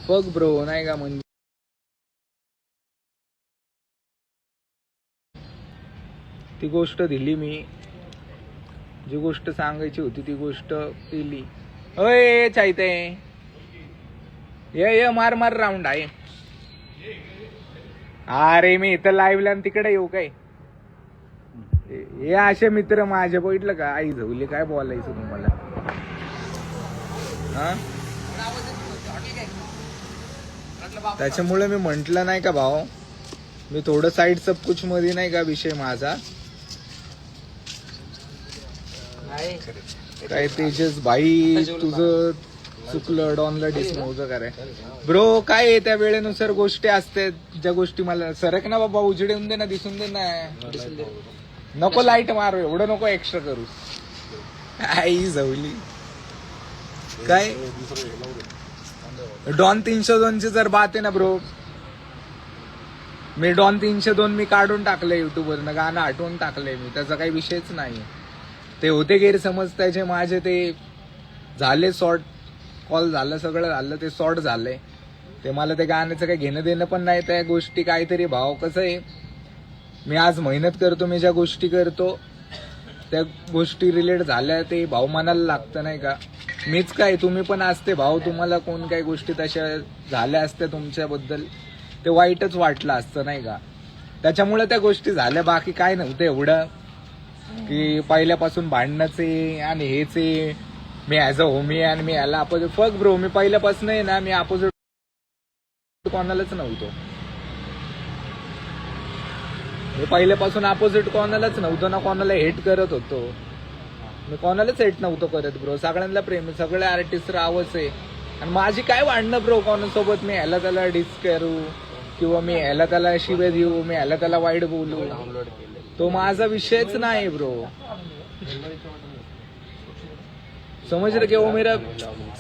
फक ब्रो नाही का. म्हणजे ती गोष्ट दिली मी, जी गोष्ट सांगायची होती ती गोष्ट केली. अय चायते ये मार मार राऊंड आहे. अरे मी इथं लाईव्हला तिकडे येऊ काय. हे असे मित्र माझे बघितलं का. आई झवली काय बोलायचं तुम्हाला. हा त्याच्यामुळे मी म्हंटल नाही का भाऊ, मी थोडं साईड सब कुछ मध्ये नाही का विषय माझा. काय तेजस भाई तुझं चुकलं. डॉनला डिसमोज कराय ब्रो. काय आहे त्या वेळेनुसार गोष्टी असतात ज्या गोष्टी मला. सरक ना बाबा, उजेडून दे ना, दिसून दे ना. नको लाईट मारू, एवढं नको एक्स्ट्रा करू. आई झवली काय. डॉन 302 ची जर बात आहे ना ब्रो, मी डॉन 302 मी काढून टाकलंय युट्यूबवरनं. गाणं हटवून टाकलंय मी, त्याचा काही विषयच नाही. ते होते गैरसमज त्याचे माझे, ते झाले सॉर्ट. कॉल झालं, सगळं झालं, ते सॉर्ट झालंय. ते मला ते गाण्याचं काही घेणं देणं पण नाही त्या गोष्टी. काहीतरी भाव कसं आहे, मी आज मेहनत करतो, मी ज्या गोष्टी करतो त्या गोष्टी रिलेट झाल्या ते भाऊ मनाला लागतं नाही का. मीच काय, तुम्ही पण असते भाऊ, तुम्हाला कोण काही गोष्टी तशा झाल्या असत्या तुमच्याबद्दल, ते वाईटच वाटलं असतं नाही का. त्याच्यामुळे त्या गोष्टी झाल्या, बाकी काय नव्हतं एवढं की पहिल्यापासून भांडणंचे आणि हेचे. मी ऍज अ होमी आणि मी याला अपोजिट. फक ब्रो, मी पहिल्यापासून आहे ना, मी अपोजिट कोणालाच नव्हतो. मी पहिल्यापासून अपोजिट कोणालाच नव्हतो ना, कोणाला हेट करत होतो. मी कोणालाच हेट नव्हतो करत ब्रो. सगळ्यांना प्रेम, सगळे आर्टिस्ट रावच आहे. आणि माझी काय वाढणं ब्रो कोणासोबत. मी ह्याला त्याला डिस करू किंवा मी ह्याला त्याला शिव्या देऊ, मी ह्याला त्याला वाईट बोलू, तो माझा विषयच नाही ब्रो. समझ रहे कि वो मेरा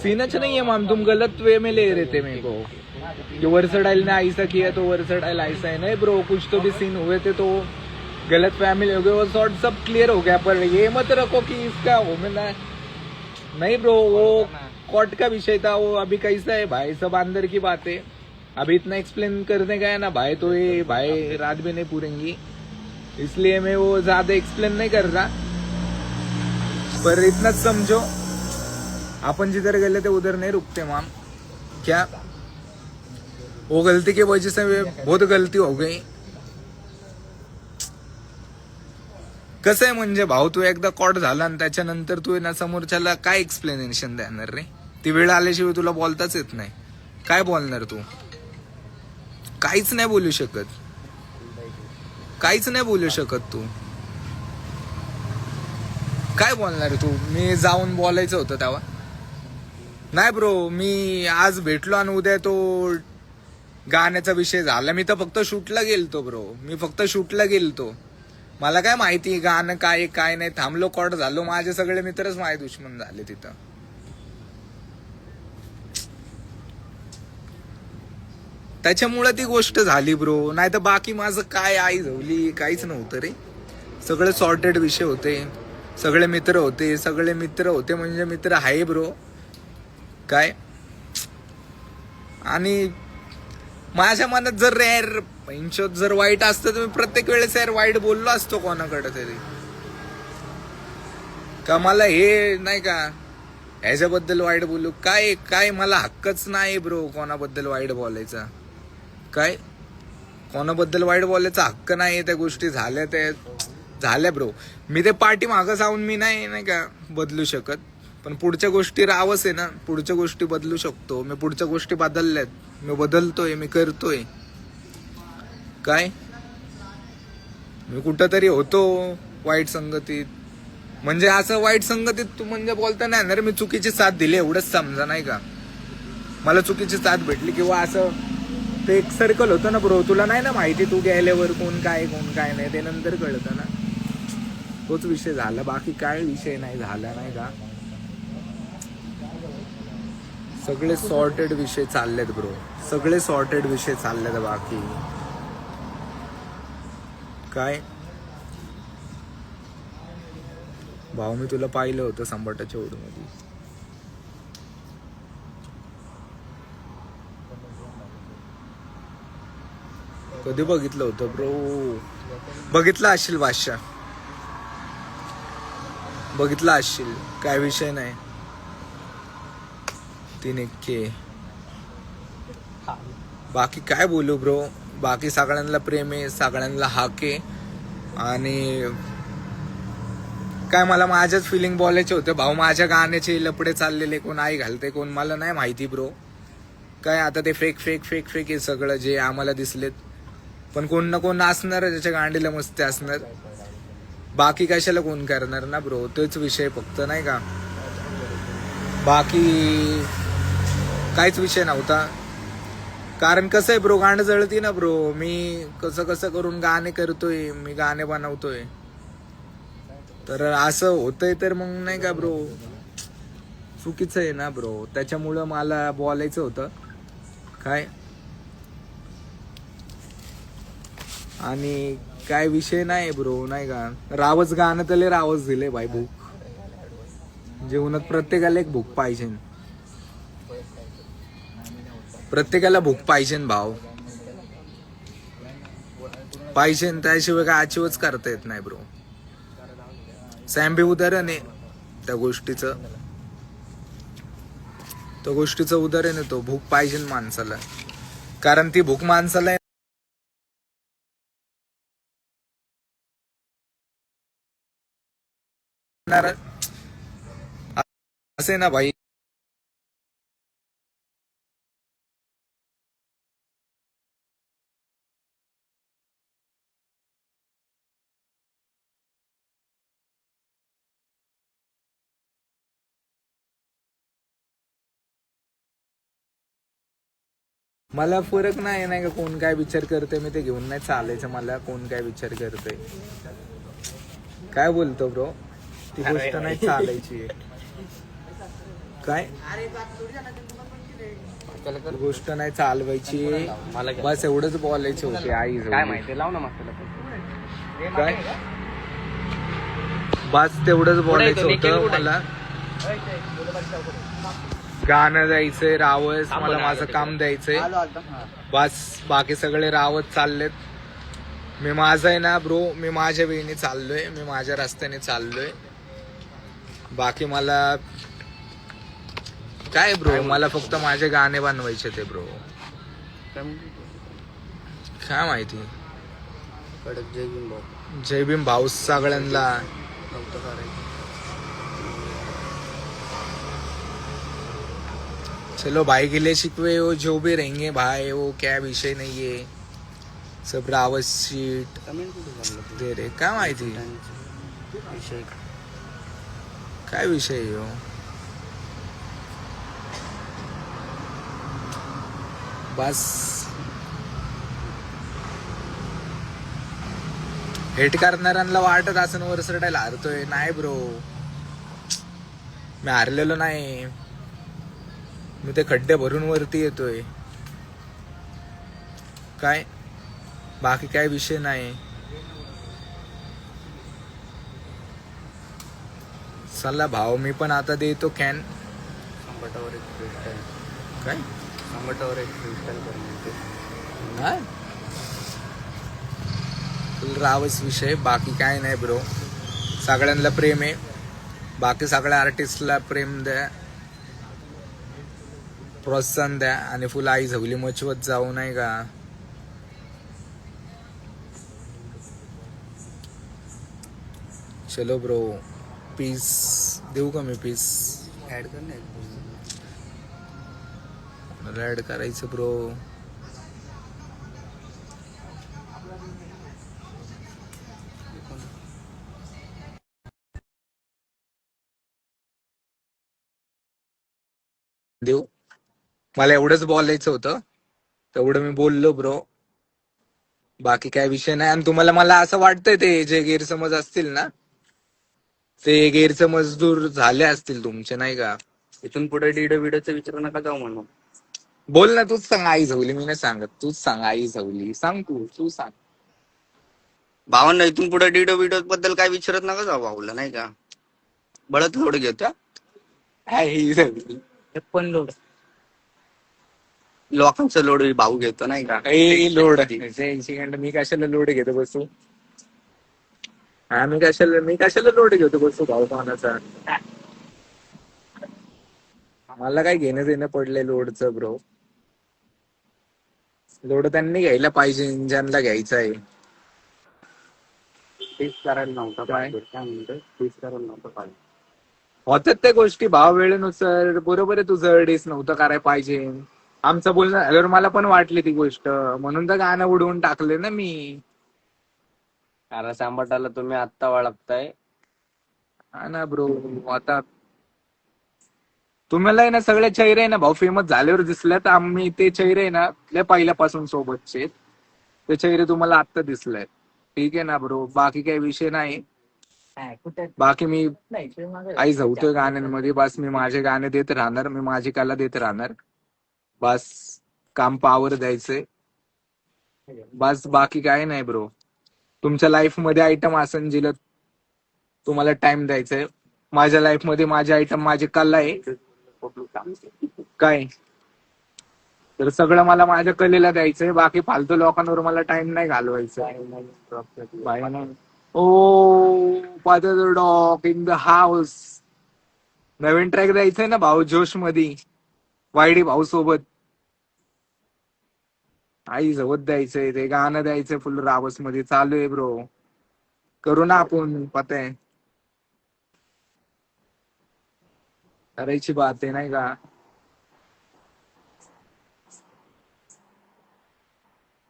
सीनच नहीं है मैम. तुम गलत वे में ले रहे थे मेरे को कि वर्सटाइल ने ऐसा किया तो वर्सटाइल ऐसा है. नहीं ब्रो, कुछ तो भी सीन हुए थे तो गलत फैमिली हो गए, वो सॉर्ट सब क्लियर हो गया. पर ये मत रखो कि इसका हो मिला नहीं ब्रो. वो कोर्ट का विषय था. वो अभी कैसा है भाई, सब अंदर की बात है. अभी इतना एक्सप्लेन करने गया ना भाई, तो ये भाई रात भी नहीं पूरेंगी, इसलिए मैं वो ज्यादा एक्सप्लेन नहीं कर रहा. पर इतना समझो, अपन जिधर गए थे उधर नहीं रुकते माम. क्या वो गलती की वजह से बहुत गलती हो गई. कसं आहे म्हणजे भाऊ, तू एकदा कॉट झाला आणि त्याच्यानंतर तू ना समोरच्याला काय एक्सप्लेनेशन देणार रे. ती वेळ आल्याशिवाय तुला बोलताच येत नाही. काय बोलणार तू. काहीच नाही बोलू शकत, काहीच नाही बोलू शकत तू. काय बोलणार तू. मी जाऊन बोलायचं होतं तेव्हा नाही ब्रो. मी आज भेटलो आणि उद्या तो गाण्याचा विषय झाला. मी तर फक्त शूटला गेलतो ब्रो, मी फक्त शूटला गेलतो. मला काय माहिती गाणं काय काय नाही. थांबलो, कॉट झालो. माझे सगळे मित्रच माझे दुश्मन झाले तिथं. त्याच्यामुळे ती गोष्ट झाली ब्रो. नाही तर बाकी माझं काय आई झवली काहीच नव्हतं रे. सगळे सॉर्टेड विषय होते, सगळे मित्र होते. सगळे मित्र होते म्हणजे मित्र आहे ब्रो काय. आणि माझ्या मनात जर यार पंचोत जर वाईट असतं तर मी प्रत्येक वेळेस यार वाईट बोललो असतो कोणाकडे तरी. का मला हे नाही का ह्याच्याबद्दल वाईट बोलू काय. काय मला हक्कच नाही ब्रो कोणाबद्दल वाईट बोलायचा. काय कोणाबद्दल वाईट बोलायचा हक्क नाही. त्या गोष्टी झाल्या त्या झाल्या ब्रो. मी ते पाठी मागं जाऊन मी नाही का बदलू शकत. पण पुढच्या गोष्टी रावच आहे ना, पुढच्या गोष्टी बदलू शकतो मी. पुढच्या गोष्टी बदलल्यात, मी बदलतोय, मी करतोय. काय मी कुठंतरी होतो वाईट संगतीत. म्हणजे असं वाईट संगतीत तू म्हणजे बोलता नाही ना रे. मी चुकीची साथ दिली एवढंच समजा नाही का. मला चुकीची साथ भेटली किंवा असं ते एक सर्कल होतं ना ब्रो. तुला नाही ना माहिती, तू गेल्यावर कोण काय नाही ते नंतर कळतं ना. तोच विषय झाला, बाकी काय विषय नाही झाला नाही का. सगळे सॉर्टेड विषय चाललेत ब्रो, सगळे सॉर्टेड विषय चाललेत. बाकी काय भाऊ, मी तुला पाहिलं होतं संभाटाच्या ओढूमध्ये. कधी बघितलं होतं ब्रो? बघितलं असशील बादशाह, बघितलं असशील, काय विषय नाही. 3-1. बाकी काय बोलू ब्रो, बाकी सगळ्यांना प्रेम आहे, सगळ्यांना हाक आहे. आणि काय मला माझ्याच फिलिंग बोलायचे होते भाऊ. माझ्या गाण्याचे लपडे चाललेले, कोण आई घालते कोण मला नाही माहिती ब्रो. काय आता ते फेक फेक फेक फेक आहे सगळं जे आम्हाला दिसलेत. पण कोण ना कोण असणार ज्याच्या गांडीला मस्ती असणार. बाकी कशाला कोण करणार ना ब्रो, तोच विषय फक्त, नाही का. बाकी काहीच विषय नव्हता. कारण कसं आहे ब्रो, गाणं जळती ना ब्रो. मी कसं कसं करून गाणे करतोय, मी गाणे बनवतोय, तर असं होतंय तर मग नाही का ब्रो, चुकीचं आहे ना ब्रो. त्याच्यामुळं मला बोलायचं होतं काय. आणि काय विषय नाही ब्रो, नाही का. रावच गाणं त्याला रावच दिले भाई. भूक जीवनात प्रत्येकाला एक भूक पाहिजे, प्रत्येकाला भूक पाहिजे भाव, पाहिजे. त्याशिवाय काय अचीवच करता येत नाही ब्रो. सॅम्बी उदाहरण आहे त्या गोष्टीचं, उदाहरण आहे तो. भूक पाहिजे माणसाला, कारण ती भूक माणसाला असे ना भाई. मला फरक नाही का कोण काय विचार करते, मी ते घेऊन नाही चालायचं. मला कोण काय विचार करते, काय बोलतो ब्रो, ती गोष्ट नाही चालायची. काय गोष्ट नाही चालवायची, बस एवढंच बोलायचे होते. आई काय माहिती, लाव ना काय, बस तेवढंच बोलायचं होतं मला. गाणं द्यायचंय रावस, मला माझं काम द्यायचंय बस. बाकी सगळे रावत चाललेत. मी माझं आहे ना ब्रो, मी माझ्या वेळेने चाललोय, मी माझ्या रस्त्याने चाललोय. बाकी मला काय ब्रो, मला फक्त माझे गाणे बनवायचे ते ब्रो. काय माहिती. जय भीम भाऊ सगळ्यांना. चलो भाई के लिए शिकवे वो जो भी रहेंगे भाई, वो क्या विषय नहीं है. सब रावत सीट दे रे. काय माहिती काय विषय हो. बस हेट करणाऱ्यांना वाटत असं वर सरडायला हारतोय. नाही ब्रो, मी हारलेलो नाही. मी ते खड्डे भरून वरती येतोय. काय बाकी काय विषय नाही. चला भाव, मी पण आता देतो कॅन. काय काय रावच विषय, बाकी काय नाही ब्रो. सगळ्यांना प्रेम आहे, बाकी सगळ्या आर्टिस्टला प्रेम द्या, प्रोत्साहन द्या. आणि फुल आई झवली मचवत जाऊ, नाही का. चलो ब्रो, पीस देऊ का मी? पीस ऍड कर, मला ऍड करायचं ब्रो. देऊ, मला एवढंच बोलायचं होतं, तेवढं मी बोललो ब्रो. बाकी काय विषय नाही. आणि तुम्हाला मला असं वाटतंय ते जे गैरसमज असतील ना, ते गैरसमज दूर झाले असतील तुमचे, नाही का. इथून पुढे डीडोचं विचारू नका जाऊ म्हणून. बोल ना, तूच सांग आई झवली, मी नाही सांगत. तूच सांग आई झवली, सांग तू सांग. भावांना इथून पुढे डीडो बद्दल काय विचारत नका जाऊ भाऊला, नाही का. बळत लोड घेतो आई झवली पण लोड. लोकांचं लोड भाऊ घेतो नाही का. लोड 80 मी कशाला लोड घेतो बसू. मी कशाला लोड घेतो बसू भाऊ कोणाचा. मला काय घेणं देणं पडलंय लोडचं ब्रो. लोड त्यांनी घ्यायला पाहिजे ज्यांना घ्यायचं आहे. तेच करायला नव्हतं काय? पाहिजे. काय म्हणतो तेच करायला नव्हतं पाहिजे. होतात त्या गोष्टी भाव वेळेनुसार. बरोबर आहे तुझं डेस नव्हतं करायला पाहिजे. आमचं बोलणं झाल्यावर मला पण वाटली ती गोष्ट, म्हणून तर गाणं उडवून टाकले ना मी. कारण सांबाटाला तुम्ही आत्ता वळखताय. हा ना ब्रो. आता तुम्हाला आहे ना सगळे चेहरे आहे ना भाऊ फेमस झाल्यावर दिसले, तर आम्ही ते चेहरे आहे ना लय पहिल्यापासून सोबतचे. ते चेहरे तुम्हाला आत्ता दिसले. ठीक आहे ना ब्रो, बाकी काही विषय नाही. बाकी मी आई झवतोय गाण्यांमध्ये, बस मी माझे गाणे देत राहणार, मी माझी कला देत राहणार. बस काम पावर द्यायचंय बस, बाकी काय नाही ब्रो. तुमच्या लाईफ मध्ये आयटम असन जिला तुम्हाला टाइम द्यायचंय. माझ्या लाईफ मध्ये माझे आयटम माझी कला आहे. काय तर सगळं मला माझ्या कलेला द्यायचंय. बाकी फालतू लोकांवर मला टाइम नाही घालवायचं. बाय ना. Oh father dog in the house. नवीन ट्रॅक द्यायचंय ना भाऊ जोश मध्ये, वायडी भाऊ सोबत. आई सोबत द्यायचंय ते गाणं द्यायचंय फुल रावस मध्ये. चालू आहे ब्रो, करू ना आपण. पता आहे करायची बात आहे नाही का.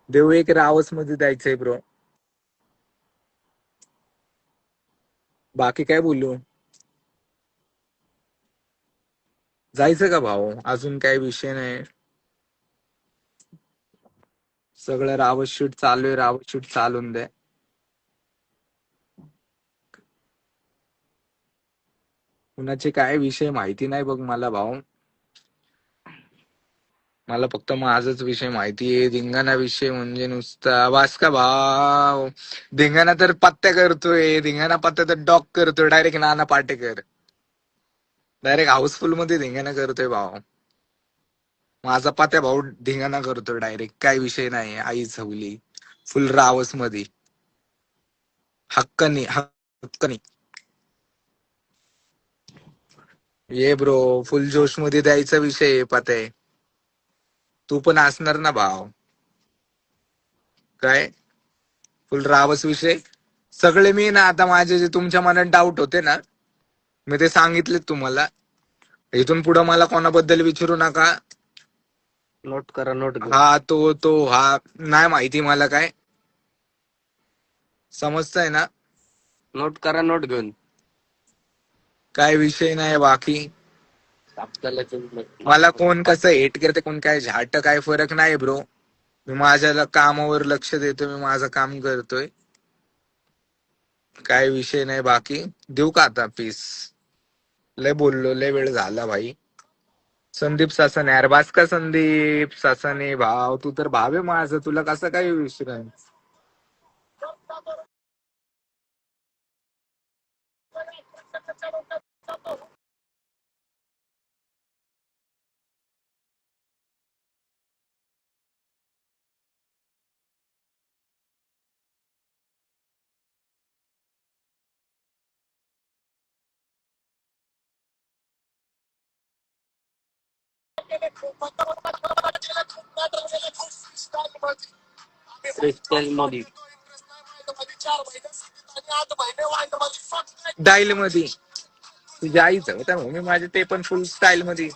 देऊ एक रावस मध्ये द्यायचंय ब्रो. बाकी काय बोलू. जायचं का भाऊ, अजून काही विषय नाही. सगळं रावस शूट चालू आहे, रावस शूट चालून दे. कुणाचे काय विषय माहिती नाही बघ मला भाऊ. मला फक्त माझाच विषय माहिती आहे. धिंगाणा विषय म्हणजे नुसता वास का भाव. धिंगाणा तर पत्त्या करतोय, धिंगाणा पत्त्या तर डॉग करतोय direct. Nana Patekar direct house full मध्ये धिंगाणा करतोय भाऊ. माझा पात्या भाऊ धिंगाणा करतोय डायरेक्ट. काय विषय नाही. आई झवली फुल रावस मध्ये. हक्कानी हक्कानी ये ब्रो. फुल जोश मध्ये द्यायचा विषय पते. तू पण असणार ना भाव. काय फुल रावस विषय. सगळे मी ना आता माझे जे तुमच्या मनात डाऊट होते ना, मी ते सांगितले तुम्हाला. इथून पुढे मला कोणाबद्दल विचारू नका. नोट करा, नोट घेऊ. हा तो हा नाही माहिती मला काय. समजतंय ना. नोट करा, नोट घेऊन. काय विषय नाही बाकी. आपल्याला मला कोण कसं हेट करते, कोण काय झाट, काय फरक नाही ब्रो. मी माझ्या कामावर लक्ष देतोय, मी माझं काम करतोय. काय विषय नाही बाकी. देऊ का आता पीस. लय बोललो, लय वेळ झाला भाई. संदीप सासने यार, बास का संदीप सासने भाव. तू तर भाव आहे माझं, तुला कसं काय विषय. क्रिस्टल मोदी. डाईल मध्ये तुझ्या आईचं होता, मी माझे ते पण फुल स्टाईल मध्ये.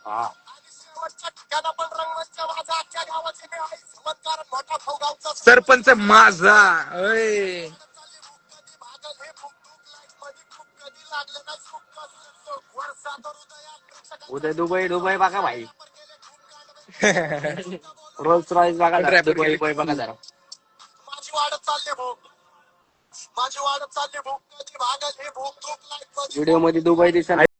हा. सरपंच माझा अय. उद्या दुबई, दुबई बघा भाई. रोल्स रॉयस बघा जरा. दुबई, दुबई बघा जरा. व्हिडिओ मध्ये दुबई दिसत